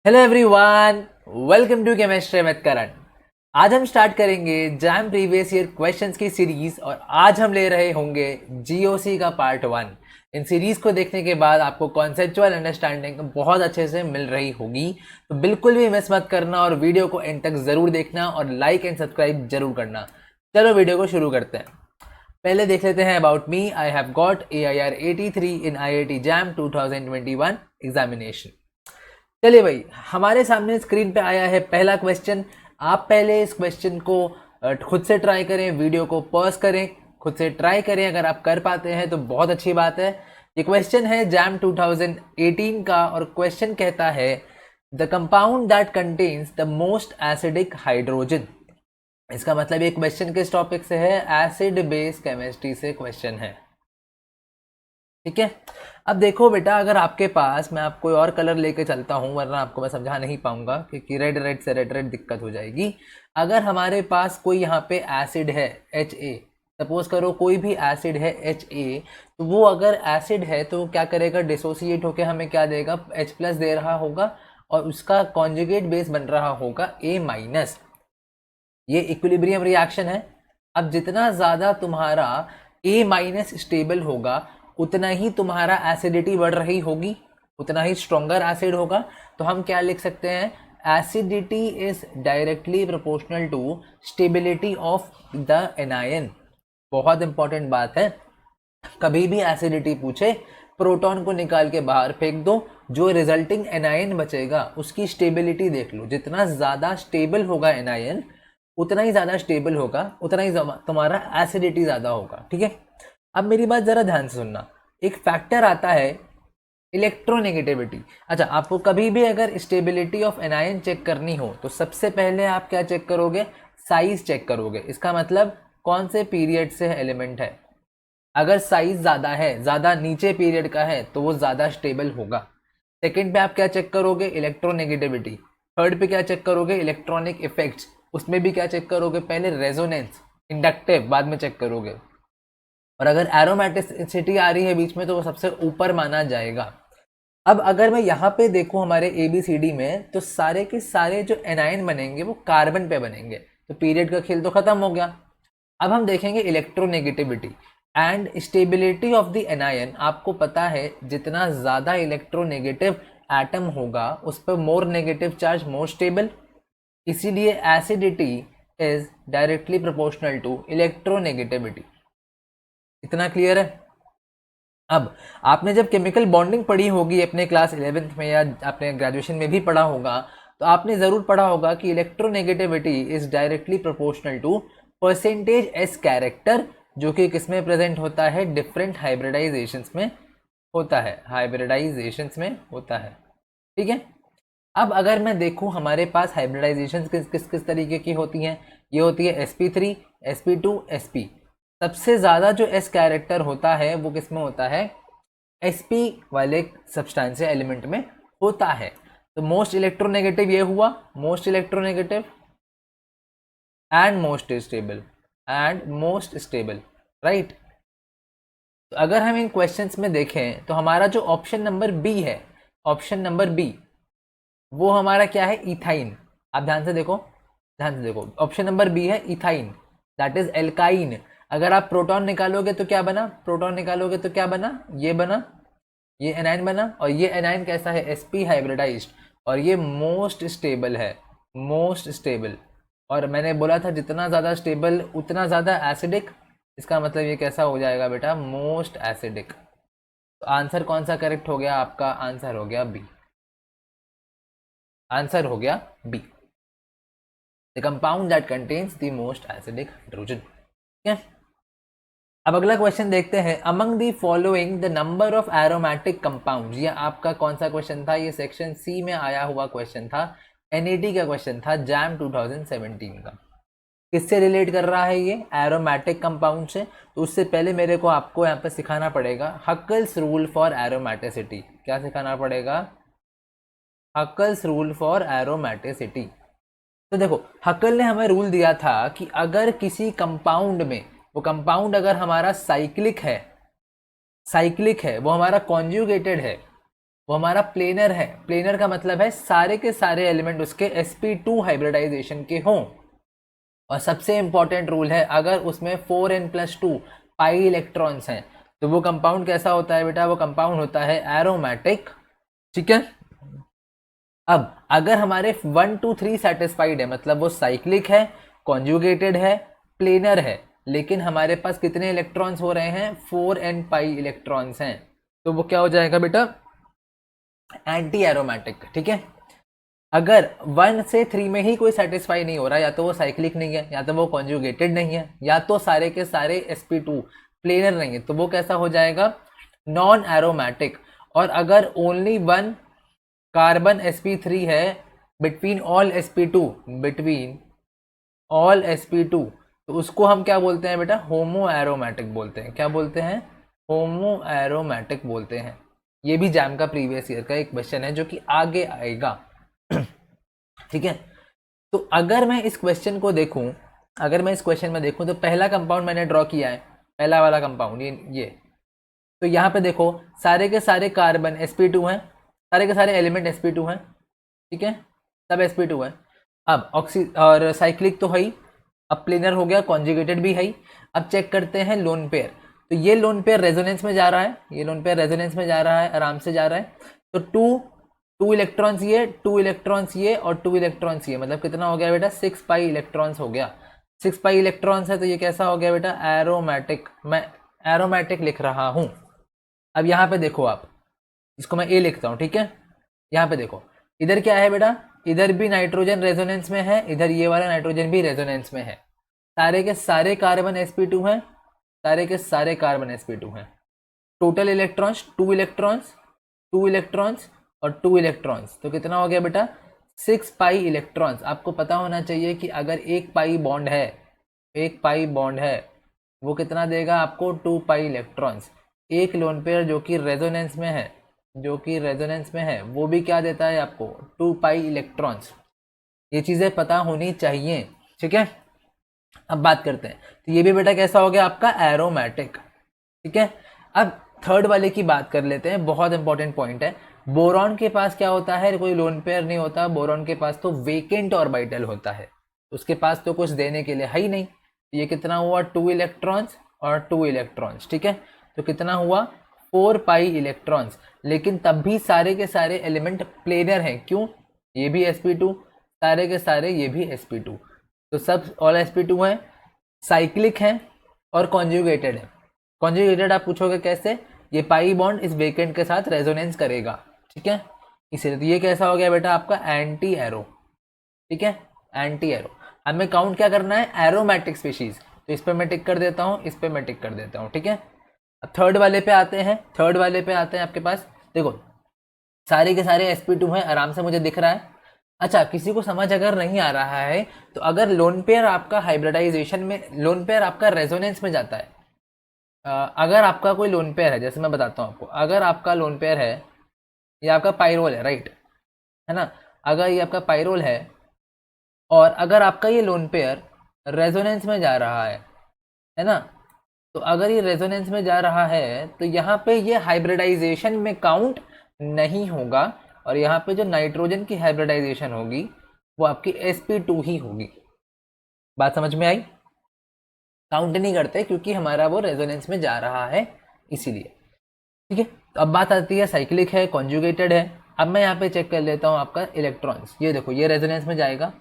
Hello everyone, welcome to chemistry with Karan. आज हम start करेंगे जैम प्रीवियस ईयर क्वेश्चंस की सीरीज और आज हम ले रहे होंगे जीओसी का पार्ट 1। इन सीरीज को देखने के बाद आपको कॉन्सेप्चुअल अंडरस्टैंडिंग बहुत अच्छे से मिल रही होगी, तो बिल्कुल भी मिस मत करना और वीडियो को एंड तक जरूर देखना और लाइक एंड सब्सक्राइब जरूर करना। चलो वीडियो को शुरू करते हैं। पहले देख लेते हैं about me. I have got AIR 83 in IIT jam 2021 examination. चलिए भाई, हमारे सामने स्क्रीन पे आया है पहला क्वेश्चन। आप पहले इस क्वेश्चन को खुद से ट्राई करें, वीडियो को पॉज करें, खुद से ट्राई करें। अगर आप कर पाते हैं तो बहुत अच्छी बात है। ये क्वेश्चन है जैम 2018 का और क्वेश्चन कहता है the compound that contains the most acidic hydrogen. इसका मतलब ये क्वेश्चन किस टॉपिक से है? एसिड बेस केमिस्ट्री से क्वेश्चन है। ठीक है, अब देखो बेटा, अगर आपके पास, मैं आपको कोई और कलर लेके चलता हूँ वरना आपको मैं समझा नहीं पाऊंगा क्योंकि रेड रेड से रेड रेड दिक्कत हो जाएगी। अगर हमारे पास कोई यहाँ पे एसिड है Ha, सपोज करो कोई भी एसिड है Ha, तो वो अगर एसिड है तो क्या करेगा? डिसोसिएट होके हमें क्या देगा? H+ दे रहा होगा और उसका कॉन्जुगेट बेस बन रहा होगा A-। ये इक्विलिब्रियम रिएक्शन है। अब जितना ज़्यादा तुम्हारा A- स्टेबल होगा उतना ही तुम्हारा एसिडिटी बढ़ रही होगी, उतना ही स्ट्रॉन्गर एसिड होगा। तो हम क्या लिख सकते हैं? Acidity is directly proportional to stability of the anion. बहुत इंपॉर्टेंट बात है, कभी भी एसिडिटी पूछे प्रोटॉन को निकाल के बाहर फेंक दो, जो रिजल्टिंग एनायन बचेगा उसकी स्टेबिलिटी देख लो। जितना ज़्यादा स्टेबल होगा एनायन उतना ही ज़्यादा स्टेबल होगा, उतना ही तुम्हारा एसिडिटी ज़्यादा होगा। ठीक है, अब मेरी बात ज़रा ध्यान से सुनना। एक फैक्टर आता है इलेक्ट्रोनेगेटिविटी। अच्छा, आपको कभी भी अगर स्टेबिलिटी ऑफ एनायन चेक करनी हो तो सबसे पहले आप क्या चेक करोगे? साइज चेक करोगे। इसका मतलब कौन से पीरियड से एलिमेंट है। अगर साइज ज़्यादा है, ज़्यादा नीचे पीरियड का है, तो वो ज़्यादा स्टेबल होगा। सेकंड पे आप क्या चेक करोगे? इलेक्ट्रोनेगेटिविटी। थर्ड पे क्या चेक करोगे? Electronic effects. उसमें भी क्या चेक करोगे? पहले रेजोनेंस, इंडक्टिव बाद में चेक करोगे। और अगर एरोमेटिसिटी आ रही है बीच में तो वो सबसे ऊपर माना जाएगा। अब अगर मैं यहाँ पे देखूँ हमारे ABCD में, तो सारे के सारे जो एनायन बनेंगे वो कार्बन पे बनेंगे, तो पीरियड का खेल तो खत्म हो गया। अब हम देखेंगे electronegativity and stability of the anion. आपको पता है जितना ज़्यादा इलेक्ट्रोनेगेटिव एटम होगा उस पर more negative charge, more stable. इसीलिए acidity is directly proportional to electronegativity. इतना क्लियर है? अब आपने जब केमिकल बॉन्डिंग पढ़ी होगी अपने क्लास 11th में या आपने ग्रेजुएशन में भी पढ़ा होगा, तो आपने ज़रूर पढ़ा होगा कि electronegativity is directly proportional to percentage S character, जो कि किसमें प्रेजेंट होता है? डिफरेंट हाइब्रिडाइजेशंस में होता है, हाइब्रिडाइजेशंस में होता है। ठीक है, अब अगर मैं देखूं हमारे पास हाइब्रिडाइजेशन किस किस किस तरीके की होती हैं। ये होती है sp3, sp2, sp। सबसे ज़्यादा जो s कैरेक्टर होता है वो किस में होता है? sp वाले सब्सटेंस एलिमेंट में होता है। तो मोस्ट इलेक्ट्रोनेगेटिव ये हुआ, most electronegative and most stable, and most stable, right. तो अगर हम इन क्वेश्चंस में देखें तो हमारा जो ऑप्शन नंबर बी है, ऑप्शन नंबर बी, वो हमारा क्या है? इथाइन। आप ध्यान से देखो, ध्यान से देखो, ऑप्शन नंबर बी है इथाइन, दैट इज एल्काइन। अगर आप प्रोटॉन निकालोगे तो क्या बना? प्रोटॉन निकालोगे तो क्या बना? ये बना, ये एनाइन बना। और ये एनाइन कैसा है? sp हाइब्रिडाइज्ड, और ये मोस्ट स्टेबल है, मोस्ट स्टेबल। और मैंने बोला था जितना ज़्यादा स्टेबल उतना ज़्यादा एसिडिक। इसका मतलब ये कैसा हो जाएगा बेटा? Most acidic. तो आंसर कौन सा करेक्ट हो गया आपका? आंसर हो गया बी, आंसर हो गया B, the compound that contains the most acidic hydrogen. ठीक है, अब अगला क्वेश्चन देखते हैं। Among the following the number of aromatic compound. ये आपका कौन सा क्वेश्चन था? ये सेक्शन सी में आया हुआ क्वेश्चन था, NET का क्वेश्चन था, जैम 2017 का। किससे रिलेट कर रहा है ये? एरोमेटिक कंपाउंड से। तो उससे पहले मेरे को आपको यहाँ पे सिखाना पड़ेगा हक्कल्स रूल फॉर एरोमेटिसिटी। क्या सिखाना पड़ेगा? Huckel's rule for aromaticity. तो देखो, हक्कल ने हमें रूल दिया था कि अगर किसी कंपाउंड में, वो कंपाउंड अगर हमारा साइक्लिक है, साइक्लिक है, वो हमारा कॉन्जुगेटेड है, वो हमारा प्लेनर है। प्लेनर का मतलब है सारे के सारे एलिमेंट उसके sp2 हाइब्रिडाइजेशन के हों। और सबसे इंपॉर्टेंट रूल है, अगर उसमें 4n+2 पाई इलेक्ट्रॉन्स हैं तो वो कंपाउंड कैसा होता है बेटा? वो कंपाउंड होता है एरोमेटिक। ठीक है। अब अगर हमारे 1 2 3 सेटिस्फाइड है, मतलब वो साइक्लिक है, कॉन्जुगेटेड है, प्लेनर है, लेकिन हमारे पास कितने इलेक्ट्रॉन्स हो रहे हैं? 4n पाई इलेक्ट्रॉन्स हैं, तो वो क्या हो जाएगा बेटा? Anti aromatic. ठीक है। अगर 1 से 3 में ही कोई सेटिस्फाई नहीं हो रहा, या तो वो साइक्लिक नहीं है, या तो वो कॉन्जुगेटेड नहीं है, या तो सारे के सारे sp2 प्लेनर नहीं है, तो वो कैसा हो जाएगा? Non aromatic. और अगर ओनली 1 कार्बन sp3 है बिटवीन ऑल sp2 तो उसको हम क्या बोलते हैं बेटा? होमो एरोमेटिक बोलते हैं। क्या बोलते हैं? होमो एरोमेटिक बोलते हैं। ये भी जैम का प्रीवियस ईयर का एक क्वेश्चन है जो कि आगे आएगा। ठीक है। तो अगर मैं इस क्वेश्चन को देखूं, अगर मैं इस क्वेश्चन में देखूं, तो पहला कंपाउंड मैंने ड्रॉ किया है, पहला वाला कंपाउंड ये। तो यहाँ पे देखो सारे के सारे कार्बन sp2 हैं, सारे के सारे एलिमेंट sp2 हैं। ठीक है, सब sp2 है। अब ऑक्सी और साइक्लिक तो है ही, अब प्लेनर हो गया, कॉन्जुगेटेड भी है ही। अब चेक करते हैं लोन पेयर। तो ये लोन पेयर रेजोनेंस में जा रहा है, ये लोन पेयर रेजोनेंस में जा रहा है, आराम से जा रहा है। तो टू इलेक्ट्रॉन्स ये, 2 इलेक्ट्रॉन्स ये और 2 इलेक्ट्रॉन्स ये, मतलब कितना हो गया बेटा? 6 पाई इलेक्ट्रॉन्स हो गया। 6 पाई इलेक्ट्रॉन्स है तो ये कैसा हो गया बेटा? एरोमेटिक। मैं एरोमेटिक लिख रहा हूं। अब यहाँ पे देखो आप, इसको मैं ए लिखता हूँ। ठीक है। यहाँ पे देखो, इधर क्या है बेटा? इधर भी नाइट्रोजन रेजोनेंस में है, इधर ये वाला नाइट्रोजन भी रेजोनेंस में है। सारे के सारे कार्बन sp2 हैं, सारे के सारे कार्बन sp2 हैं। टोटल इलेक्ट्रॉन्स 2 इलेक्ट्रॉन्स, 2 इलेक्ट्रॉन्स और 2 इलेक्ट्रॉन्स, तो कितना हो गया बेटा? 6 पाई इलेक्ट्रॉन्स। आपको पता होना चाहिए कि अगर एक पाई बॉन्ड है, एक पाई बॉन्ड है, वो कितना देगा आपको? 2 पाई इलेक्ट्रॉन्स। एक लोन पेयर जो कि रेजोनेंस में है, जो कि रेजोनेंस में है, वो भी क्या देता है आपको? 2 पाई इलेक्ट्रॉन्स। ये चीज़ें पता होनी चाहिए। ठीक है। अब बात करते हैं, तो ये भी बेटा कैसा हो गया आपका? एरोमेटिक। ठीक है। अब थर्ड वाले की बात कर लेते हैं, बहुत इंपॉर्टेंट पॉइंट है। बोरॉन के पास क्या होता है? कोई लोन पेयर नहीं होता, बोरॉन के पास तो वेकेंट ऑर्बिटल होता है, उसके पास तो कुछ देने के लिए है ही नहीं। ये कितना हुआ? 2 इलेक्ट्रॉन्स और 2 इलेक्ट्रॉन्स। ठीक है। तो कितना हुआ? 4 पाई इलेक्ट्रॉन्स। लेकिन तब भी सारे के सारे एलिमेंट प्लेनर हैं। क्यों? ये भी sp2, सारे के सारे ये भी sp2, तो सब ऑल sp2 हैं, साइक्लिक हैं और कॉन्जुगेटेड है। कॉन्जुगेटेड आप पूछोगे कैसे? ये पाई बॉन्ड इस वेकेंट के साथ रेजोनेंस करेगा। ठीक है, इसीलिए तो ये कैसा हो गया बेटा आपका? Anti arrow. ठीक है, एंटी एरो। हमें काउंट क्या करना है? Aromatic species. तो इस पर मैं टिक कर देता हूँ, इस पर मैं टिक कर देता हूँ। ठीक है। अब थर्ड वाले पे आते हैं, थर्ड वाले पे आते हैं। आपके पास देखो सारे के सारे sp2 हैं, आराम से मुझे दिख रहा है। अच्छा, किसी को समझ अगर नहीं आ रहा है, तो अगर लोन पेयर आपका हाइब्रिडाइजेशन में, लोन पेयर आपका रेजोनेंस में जाता है, अगर आपका कोई लोन पेयर है, जैसे मैं बताता हूँ आपको, अगर आपका लोन पेयर है, ये आपका पाइरोल है, राइट है ना? अगर ये आपका पाइरोल है और अगर आपका ये लोन पेयर रेजोनेंस में जा रहा है ना? तो अगर ये रेजोनेंस में जा रहा है तो यहाँ पे ये हाइब्रिडाइजेशन में काउंट नहीं होगा, और यहाँ पे जो नाइट्रोजन की हाइब्रिडाइजेशन होगी वो आपकी sp2 ही होगी। बात समझ में आई? काउंट नहीं करते क्योंकि हमारा वो रेजोनेंस में जा रहा है, इसीलिए। ठीक है। तो अब बात आती है साइक्लिक है, कॉन्जुगेटेड है। अब मैं यहाँ पे चेक कर लेता हूँ आपका इलेक्ट्रॉन्स। ये देखो ये रेजोनेंस में जाएगा।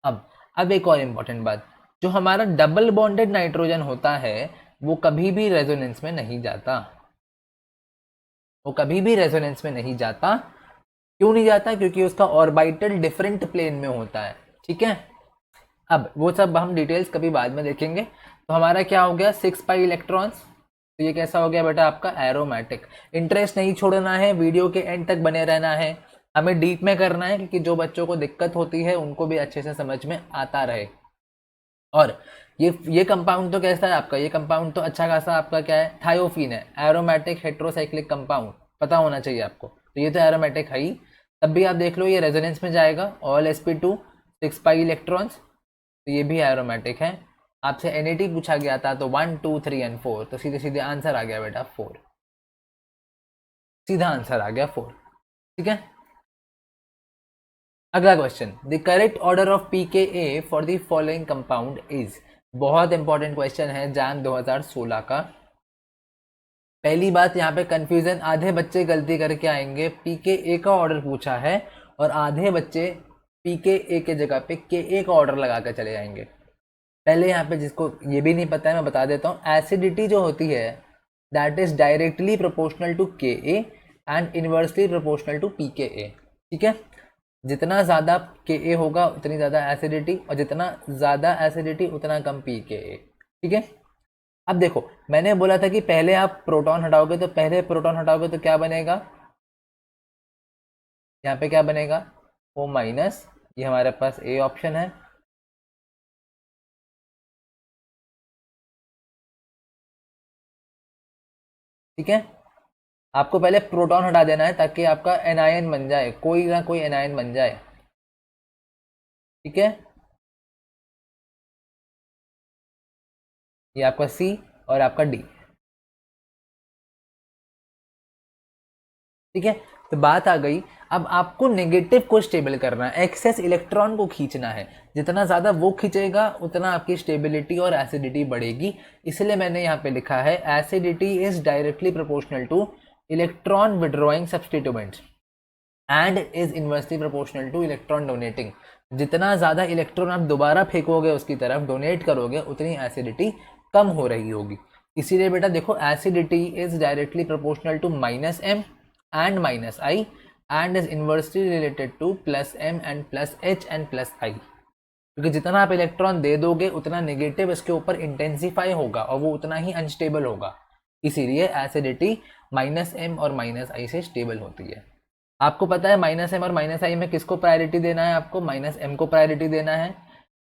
अब एक और इम्पॉर्टेंट बात, जो हमारा डबल बॉन्डेड नाइट्रोजन होता है वो कभी भी रेजोनेंस में नहीं जाता, वो कभी भी रेजोनेंस में नहीं जाता। क्यों नहीं जाता? क्योंकि उसका ऑर्बिटल डिफरेंट प्लेन में होता है। ठीक है। अब वो सब हम डिटेल्स कभी बाद में देखेंगे। तो हमारा क्या हो गया? 6 पाई इलेक्ट्रॉन्स। तो ये कैसा हो गया बेटा आपका? एरोमेटिक। इंटरेस्ट नहीं छोड़ना है, वीडियो के एंड तक बने रहना है, हमें डीप में करना है, क्योंकि जो बच्चों को दिक्कत होती है उनको भी अच्छे से समझ में आता रहे। और ये कंपाउंड तो कैसा है आपका? ये कंपाउंड तो अच्छा खासा आपका क्या है? थायोफीन है, एरोमेटिक हेट्रोसाइक्लिक कंपाउंड, पता होना चाहिए आपको। तो ये तो एरोमेटिक है ही। तब भी आप देख लो ये रेजोनेंस में जाएगा, ऑल sp2, 6 पाई इलेक्ट्रॉन्स, तो ये भी एरोमेटिक है। आपसे NAT पूछा गया था तो 1 2 3 एंड 4, तो सीधे सीधे आंसर आ गया बेटा 4। सीधा आंसर आ गया 4। ठीक है, अगला question, the correct order of pKa for the following compound is. बहुत इंपॉर्टेंट क्वेश्चन है जैन 2016 का। पहली बात, यहाँ पे कंफ्यूजन, आधे बच्चे गलती करके आएंगे, pKa का ऑर्डर पूछा है और आधे बच्चे pKa के जगह पे Ka का ऑर्डर लगा कर चले जाएंगे। पहले यहाँ पे जिसको ये भी नहीं पता है मैं बता देता हूँ, एसिडिटी जो होती है that is directly proportional to Ka and inversely proportional to pKa। ठीक है, जितना ज़्यादा Ka होगा उतनी ज़्यादा एसिडिटी, और जितना ज़्यादा एसिडिटी उतना कम pKa। ठीक है, अब देखो मैंने बोला था कि पहले आप प्रोटॉन हटाओगे, तो पहले प्रोटॉन हटाओगे तो क्या बनेगा, यहाँ पे क्या बनेगा, O माइनस, ये हमारे पास ए ऑप्शन है। ठीक है, आपको पहले प्रोटॉन हटा देना है ताकि आपका एनायन बन जाए, कोई ना कोई एनायन बन जाए। ठीक है, ये आपका सी और आपका डी। ठीक है, तो बात आ गई, अब आपको नेगेटिव को स्टेबल करना है, एक्सेस इलेक्ट्रॉन को खींचना है, जितना ज़्यादा वो खींचेगा उतना आपकी स्टेबिलिटी और एसिडिटी बढ़ेगी। इसलिए मैंने यहाँ पे लिखा है acidity is directly proportional two electron withdrawing substituent and is inversely proportional two electron donating. जितना ज़्यादा इलेक्ट्रॉन आप दोबारा फेंकोगे उसकी तरफ, डोनेट करोगे, उतनी एसिडिटी कम हो रही होगी। इसीलिए बेटा देखो, acidity is directly proportional to minus M and minus I and is inversely related to plus M and plus H and plus I। क्योंकि जितना आप इलेक्ट्रॉन दे दोगे उतना नेगेटिव इसके ऊपर इंटेंसिफाई होगा और वो उतना ही अनस्टेबल होगा। इसीलिए एसिडिटी माइनस एम और माइनस आई से स्टेबल होती है। आपको पता है माइनस एम और माइनस आई में किसको प्रायोरिटी देना है, आपको माइनस एम को प्रायोरिटी देना है,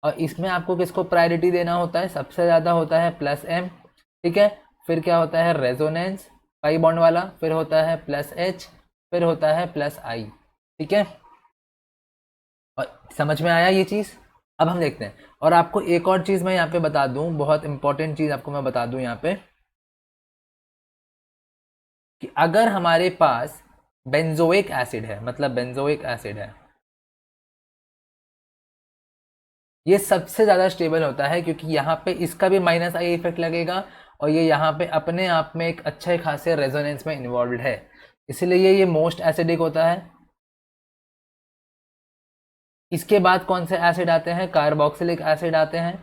और इसमें आपको किसको प्रायोरिटी देना होता है, सबसे ज़्यादा होता है प्लस एम। ठीक है, फिर क्या होता है रेजोनेंस पाई बॉन्ड वाला, फिर होता है प्लस एच, फिर होता है प्लस आई। ठीक है, और समझ में आया ये चीज़। अब हम देखते हैं, और आपको एक और चीज़ मैं यहाँ पे बता दूँ, बहुत इंपॉर्टेंट चीज़ आपको मैं बता दूँ यहाँ पे, कि अगर हमारे पास बेंजोइक एसिड है, मतलब बेंजोइक एसिड है, ये सबसे ज़्यादा स्टेबल होता है, क्योंकि यहाँ पे इसका भी माइनस आई इफेक्ट लगेगा और ये यहाँ पे अपने आप में एक अच्छे खासे रेजोनेंस में इन्वॉल्व है, इसलिए ये मोस्ट एसिडिक होता है। इसके बाद कौन से एसिड आते हैं, कार्बोक्सिलिक एसिड आते हैं।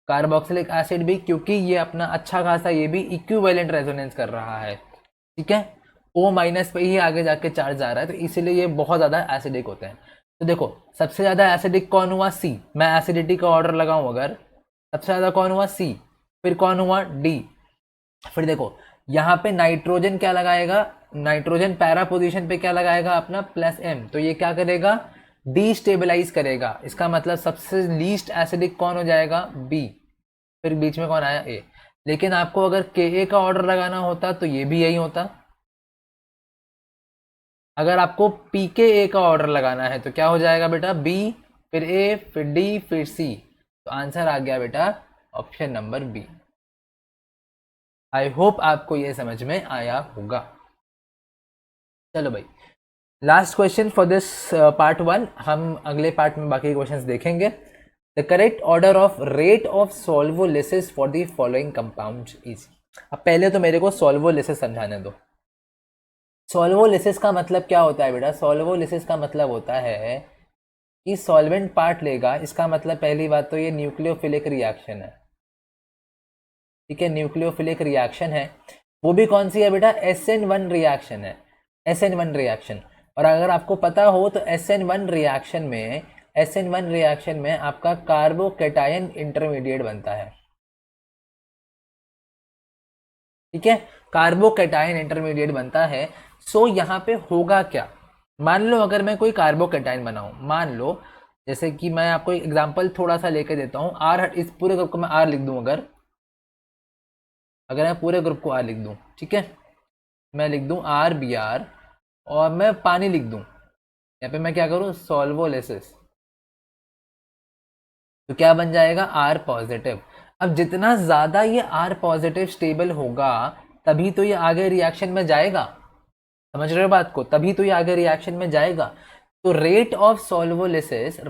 कार्बोक्सिलिक एसिड भी, क्योंकि ये अपना अच्छा खासा ये भी इक्विवेलेंट रेजोनेंस कर रहा है। ठीक है, O माइनस पे ही आगे जाके चार्ज जा रहा है, तो इसीलिए ये बहुत ज़्यादा एसिडिक होते हैं। तो देखो सबसे ज़्यादा एसिडिक कौन हुआ, सी। मैं एसिडिटी का ऑर्डर लगाऊं अगर, सबसे ज़्यादा कौन हुआ, सी। फिर कौन हुआ, डी। फिर देखो यहाँ पे नाइट्रोजन क्या लगाएगा, नाइट्रोजन पैरा पोजीशन पे क्या लगाएगा अपना प्लस एम, तो ये क्या करेगा, डीस्टेबलाइज करेगा। इसका मतलब सबसे लीस्ट एसिडिक कौन हो जाएगा, बी। फिर बीच में कौन आया, ए। लेकिन आपको अगर के का ऑर्डर लगाना होता तो ये भी यही होता। अगर आपको पीके का ऑर्डर लगाना है तो क्या हो जाएगा बेटा, बी, फिर ए, फिर डी, फिर सी। तो आंसर आ गया बेटा option number B. I hope आपको ये समझ में आया होगा। चलो भाई, last question for this part 1। हम अगले पार्ट में बाकी क्वेश्चंस देखेंगे। The correct order of rate of solvolysis for the following compound is. अब पहले तो मेरे को सॉल्वोलिसिस समझाने दो। सॉल्वोलिसिस का मतलब क्या होता है बेटा, सॉल्वोलिसिस का मतलब होता है कि सॉल्वेंट पार्ट लेगा, इसका मतलब पहली बात तो ये न्यूक्लियोफिलिक रिएक्शन है। ठीक है, न्यूक्लियोफिलिक रिएक्शन है, वो भी कौन सी है बेटा, SN1 रिएक्शन है, SN1 रिएक्शन। और अगर आपको पता हो तो SN1 रिएक्शन में, SN1 रिएक्शन में आपका कार्बोकैटायन इंटरमीडिएट बनता है। ठीक है, कार्बोकैटायन इंटरमीडिएट बनता है। सो यहाँ पे होगा क्या, मान लो अगर मैं कोई कार्बोकैटायन बनाऊं, मान लो जैसे कि मैं आपको एक एग्जांपल थोड़ा सा लेके देता हूँ, आर, इस पूरे ग्रुप को मैं आर लिख दूं, अगर मैं पूरे ग्रुप को आर लिख दूं, ठीक है, मैं लिख दूं आर बी आर, और मैं पानी लिख दूं, यहाँ पे मैं क्या करूं, सॉल्वोलिसिस, तो क्या बन जाएगा, आर पॉजिटिव। अब जितना ज़्यादा ये आर पॉजिटिव स्टेबल होगा तभी तो ये आगे रिएक्शन में जाएगा। समझ रहे हो बात को, तभी तो ये आगे रिएक्शन में जाएगा। तो rate of solvolysis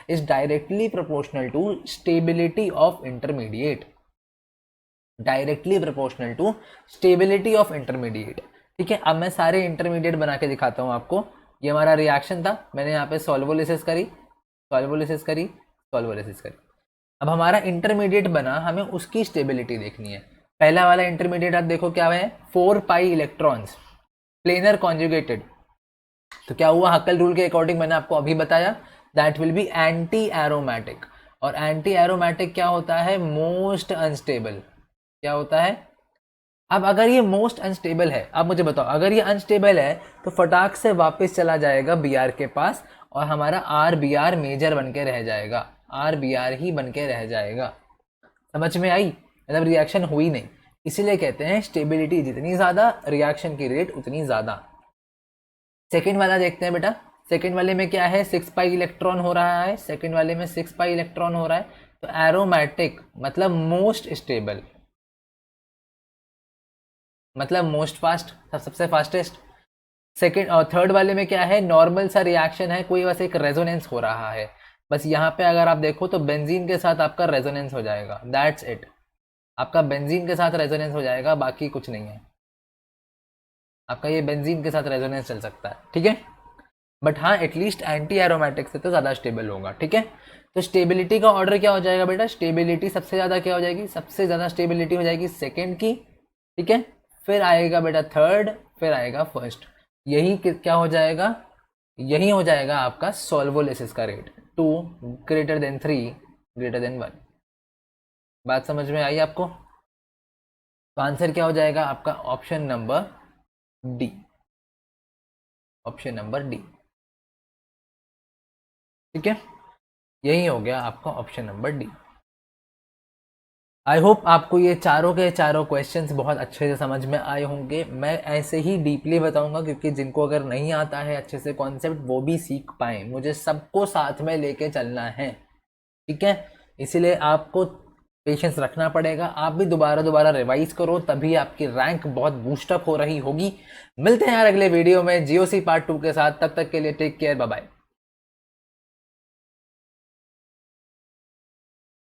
is directly proportional to stability of intermediate, directly proportional to stability of intermediate. ठीक है, अब मैं सारे इंटरमीडिएट बना के दिखाता हूँ आपको। ये हमारा रिएक्शन था, मैंने यहाँ पे सॉल्वोलिसिस करी। अब हमारा इंटरमीडिएट बना, हमें उसकी स्टेबिलिटी देखनी है। पहला वाला इंटरमीडिएट आप देखो क्या है, 4 पाई इलेक्ट्रॉन्स प्लेनर कॉन्जुगेटेड। तो क्या हुआ, हकल रूल के अकॉर्डिंग मैंने आपको अभी बताया, that will be anti aromatic. और एंटी एरोमेटिक क्या होता है, मोस्ट अनस्टेबल। क्या होता है, अब अगर ये मोस्ट अनस्टेबल है, अब मुझे बताओ, अगर ये अनस्टेबल है तो फटाक से वापस चला जाएगा बी आर के पास, और हमारा आर बी आर मेजर बन के रह जाएगा, आर बी आर ही बन के रह जाएगा। समझ में आई, मतलब रिएक्शन हुई नहीं। इसीलिए कहते हैं स्टेबिलिटी जितनी ज़्यादा, रिएक्शन की रेट उतनी ज़्यादा। सेकेंड वाला देखते हैं बेटा। सेकेंड वाले में क्या है, 6 पाई इलेक्ट्रॉन हो रहा है, सेकेंड वाले में 6 पाई इलेक्ट्रॉन हो रहा है। तो एरोमेटिक मतलब मोस्ट स्टेबल, मतलब मोस्ट फास्ट, सबसे फास्टेस्ट। सेकेंड और थर्ड वाले में क्या है, नॉर्मल सा रिएक्शन है, कोई बस एक रेजोनेंस हो रहा है। बस यहाँ पे अगर आप देखो तो बेंजीन के साथ आपका रेजोनेंस हो जाएगा, दैट्स इट। आपका बेंजीन के साथ रेजोनेंस हो जाएगा, बाकी कुछ नहीं है। आपका ये बेंजीन के साथ रेजोनेंस चल सकता है, ठीक है। बट हाँ, एटलीस्ट एंटी एरोमेटिक से तो ज़्यादा स्टेबल होगा, ठीक है। तो स्टेबिलिटी का ऑर्डर क्या हो जाएगा बेटा, स्टेबिलिटी सबसे ज़्यादा क्या हो जाएगी, सबसे ज़्यादा स्टेबिलिटी हो जाएगी सेकेंड की, ठीक है। फिर आएगा बेटा थर्ड, फिर आएगा फर्स्ट। यही क्या हो जाएगा, यही हो जाएगा आपका सॉल्वोलिसिस का rate, 2 greater than 3 greater than 1। बात समझ में आई आपको। तो आंसर क्या हो जाएगा आपका, option number D, option number D, ठीक है। यही हो गया आपका ऑप्शन नंबर डी। आई होप आपको ये चारों के चारों क्वेश्चंस बहुत अच्छे से समझ में आए होंगे। मैं ऐसे ही डीपली बताऊंगा, क्योंकि जिनको अगर नहीं आता है अच्छे से कॉन्सेप्ट, वो भी सीख पाए। मुझे सबको साथ में लेके चलना है, ठीक है। इसीलिए आपको पेशेंस रखना पड़ेगा। आप भी दोबारा रिवाइज करो, तभी आपकी रैंक बहुत बूस्टअप हो रही होगी। मिलते हैं यार अगले वीडियो में जीओसी पार्ट 2 के साथ। तब तक के लिए टेक केयर, बाय बाय।